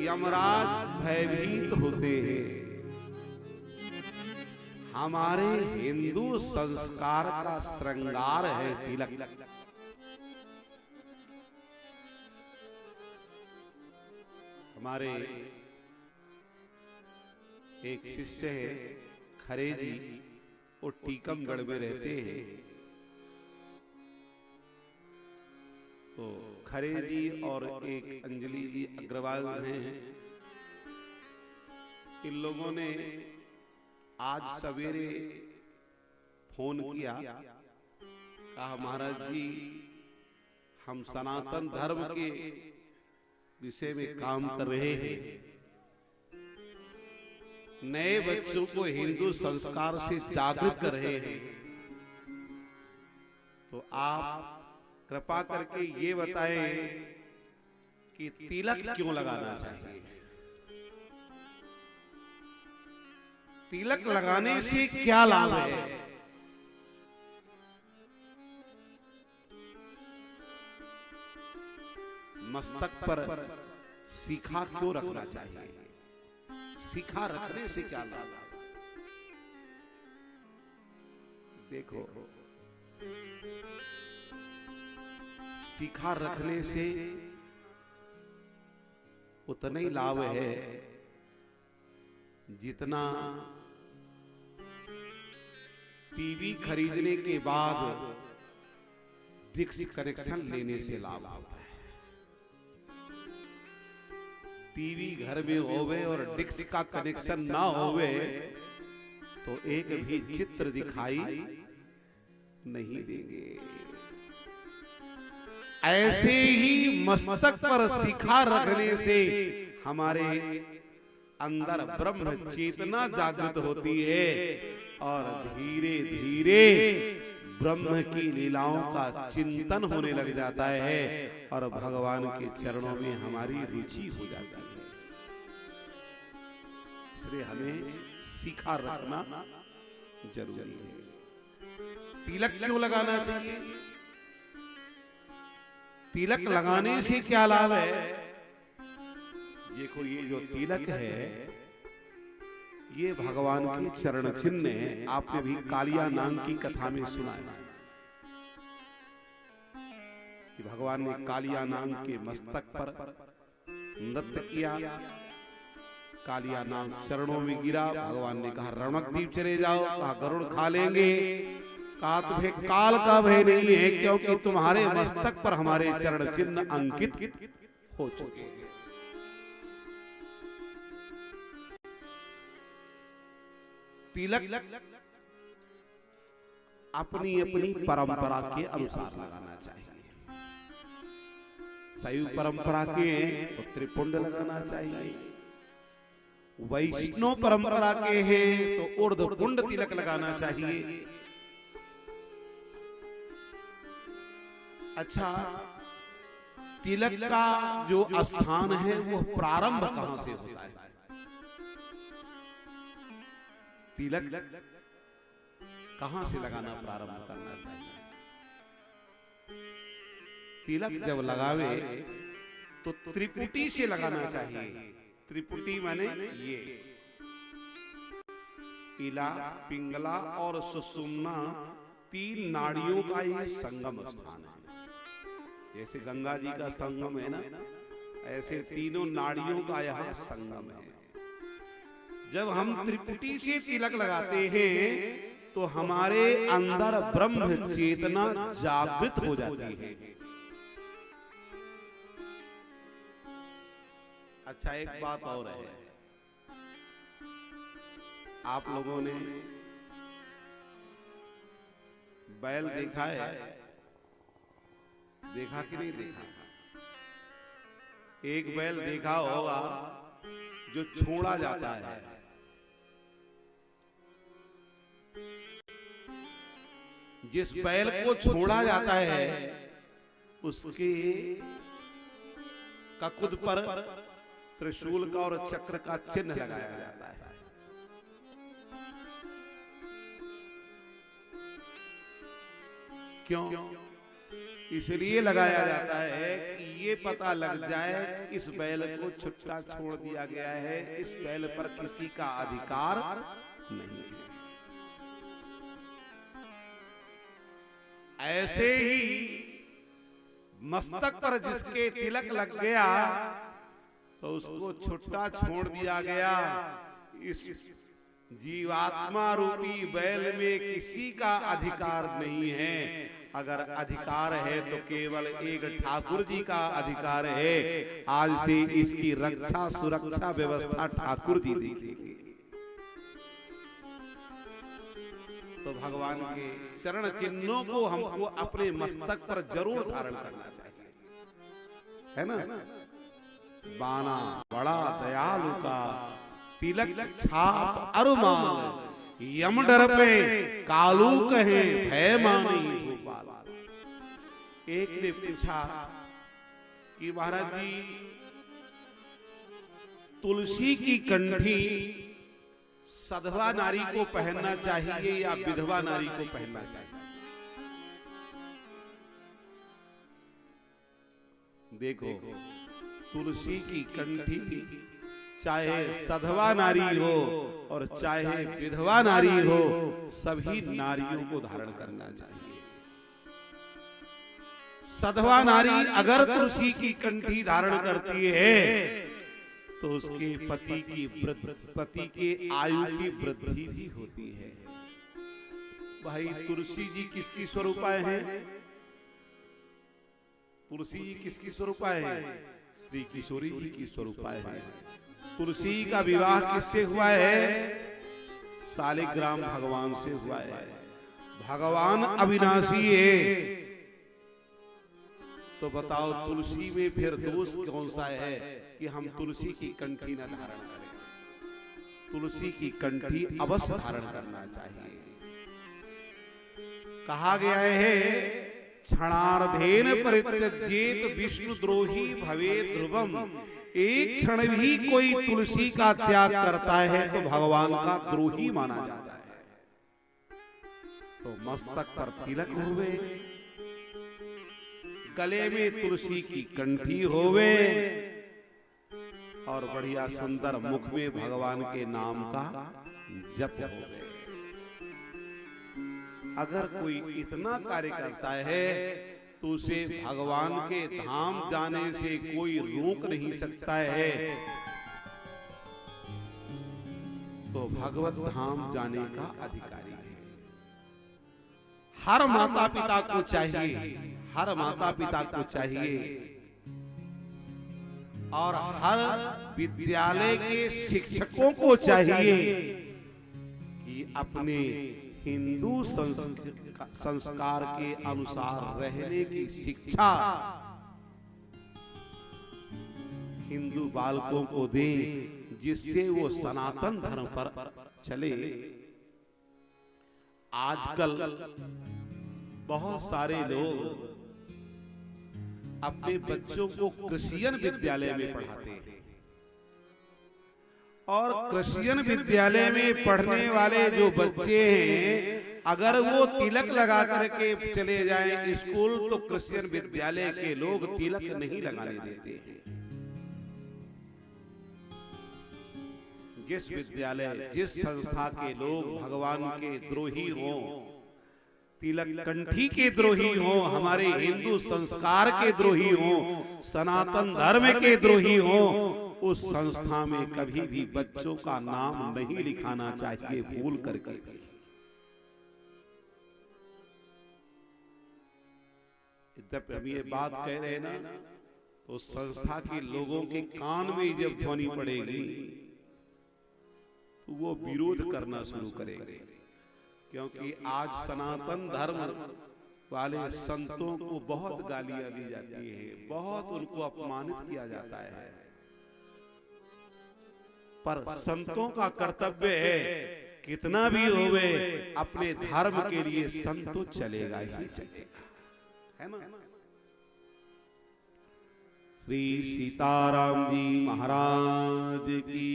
यमराज भयभीत होते हैं। हमारे हिंदू संस्कार का श्रृंगार है तिलक। हमारे एक शिष्य है खरे जी, वो टीकमगढ़ में रहते हैं। तो खरे जी और एक अंजलि जी अग्रवाल हैं, इन लोगों ने आज सवेरे फोन किया, कहा महाराज जी हम सनातन धर्म के विषय में काम कर रहे हैं, नए बच्चों को हिंदू संस्कार से जागृत कर रहे हैं, तो आप कृपा करके ये बताएं कि तिलक क्यों लगाना चाहिए। तिलक लगाने से क्या लाभ है। मस्तक पर सीखा क्यों रखना चाहिए, सीखा रखने से क्या लाभ है। देखो, सीखा रखने से उतना ही लाभ है जितना टीवी खरीदने के बाद डिश कनेक्शन लेने से लाभ होता है। टीवी घर में होवे और डिश का कनेक्शन ना होवे तो एक भी चित्र दिखाई नहीं देंगे। ऐसे ही मस्तक पर शिखा रखने से हमारे अंदर ब्रह्म चेतना जागृत होती है और धीरे धीरे ब्रह्म की लीलाओं का चिंतन होने लग जाता है और भगवान के चरणों में हमारी रुचि हो जाती है। इसलिए हमें शिखा रखना जरूरी है। तिलक क्यों लगाना चाहिए, तिलक लगाने से क्या लाभ है। देखो, ये जो तिलक है ये भगवान के चरण चिन्ह है। आपने भी कालिया नाग की कथा में सुना है कि भगवान ने कालिया नाग के मस्तक पर नृत्य किया, कालिया नाग चरणों में गिरा। भगवान ने कहा रणकदीप चले जाओ, कहा गरुड़ खा लेंगे, कहा तुम्हें काल का भय नहीं है क्योंकि तुम्हारे मस्तक पर हमारे चरण चिन्ह अंकित हो चुके हैं। तिलक अपनी अपनी परंपरा के अनुसार लगाना चाहिए। शैव परंपरा के हैं तो त्रिपुंड लगाना चाहिए, वैष्णव परंपरा के हैं तो ऊर्ध्वपुंड तिलक लगाना चाहिए। अच्छा, तिलक का जो स्थान है वो प्रारंभ कहां से होता है। तिलक कहां से लगाना प्रारंभ करना चाहिए। तिलक जब लगावे तो त्रिपुटी से लगाना चाहिए। त्रिपुटी माने ये इला, पिंगला और सुषुम्ना तीन नाड़ियों का ये संगम स्थान है। जैसे गंगा जी का संगम है ना, ऐसे तीनों नाड़ियों का यहाँ संगम है। जब हम त्रिपुटी से तिलक लगाते हैं तो हमारे अंदर ब्रह्म चेतना जागृत हो जाती है। अच्छा, एक बात और है, आप लोगों ने बैल देखा है, देखा कि नहीं देखा। एक बैल देखा होगा जो छोड़ा जाता है, जिस बैल को छोड़ा जाता है उसके ककुद पर त्रिशूल का और चक्र का चिन्ह लगाया जाता है। क्यों? इसलिए लगाया जाता है कि ये पता लग जाए इस बैल को छुट्टा छोड़ दिया गया है, इस बैल पर किसी का अधिकार नहीं है। ऐसे ही मस्तक पर जिसके तिलक लग गया तो उसको छुट्टा छोड़ दिया गया। इस जीवात्मा रूपी बैल में किसी का अधिकार नहीं है। अगर अधिकार है तो केवल एक ठाकुर जी का अधिकार है। आज से इसकी रक्षा सुरक्षा व्यवस्था ठाकुर जी देखेंगे। तो भगवान के चरण चिन्हों को हमको अपने मस्तक पर जरूर धारण करना चाहिए, है ना। बाना बड़ा दयालु का, तिलक छाप अरुमान, यम डर पे कालू कहे भय मानी भोपाल। एक ने पूछा कि महाराज जी, तुलसी की कंठी सधवा नारी को पहनना चाहिए या विधवा नारी को पहनना चाहिए? देखो, तुलसी की कंठी चाहे सधवा नारी हो और चाहे विधवा नारी हो, सभी नारियों को धारण करना चाहिए। सधवा नारी अगर तुलसी की कंठी धारण करती है तो उसके पति के आयु की वृद्धि भी होती है। भाई, तुलसी जी किसकी स्वरूपाएं हैं? तुलसी जी किसकी स्वरूपाएं हैं? श्री किशोरी जी की स्वरूपाएं हैं। तुलसी का विवाह किससे हुआ है? शालिग्राम भगवान से हुआ है। भगवान अविनाशी है, तो बताओ तुलसी में फिर दोष कौन सा है कि हम तुलसी की कंठी न धारण करें? तुलसी की कंठी अवश्य धारण करना चाहिए। कहा गया है, क्षणार्धेन परित्यजेत विष्णु द्रोही भवे ध्रुवम। एक क्षण भी कोई तुलसी का त्याग करता है तो भगवान का द्रोही माना जाता है। तो मस्तक पर तिलक होवे, गले में तुलसी की कंठी होवे और बढ़िया सुंदर मुख में भगवान के नाम का जप होवे। अगर कोई इतना कार्य करता है तो उसे भगवान के धाम जाने से कोई रोक नहीं सकता है। तो भगवत धाम जाने का अधिकारी है। हर माता पिता को चाहिए, हर माता पिता को चाहिए और हर विद्यालय के शिक्षकों को चाहिए कि अपने हिंदू संस्कार के अनुसार रहने की शिक्षा हिंदू बालकों को दें, जिससे वो सनातन धर्म पर चले। आजकल बहुत सारे लोग अपने बच्चों को क्रिश्चियन विद्यालय में पढ़ाते हैं और क्रिश्चियन विद्यालय में पढ़ने वाले जो बच्चे हैं, अगर वो तिलक लगा करके चले जाएं स्कूल तो क्रिश्चियन विद्यालय के लोग तिलक नहीं लगाने देते हैं। जिस विद्यालय, जिस संस्था के लोग भगवान के द्रोही हों, तिलक कंठी के द्रोही हों, हमारे हिंदू संस्कार के द्रोही हों, सनातन धर्म के द्रोही हों, उस संस्था में कभी भी बच्चों का नाम नहीं लिखाना चाहिए भूल करके। जब हम ये बात कह रहे हैं ना, तो संस्था के लोगों के कान में जब ध्वनि पड़ेगी तो वो विरोध करना शुरू करेंगे, क्योंकि आज सनातन धर्म वाले संतों को बहुत गालियां दी जाती है, बहुत उनको अपमानित किया जाता है। पर संतों का कर्तव्य है, कितना भी होवे अपने धर्म के लिए संत तो चलेगा ही चलेगा, है ना। श्री सीताराम जी महाराज की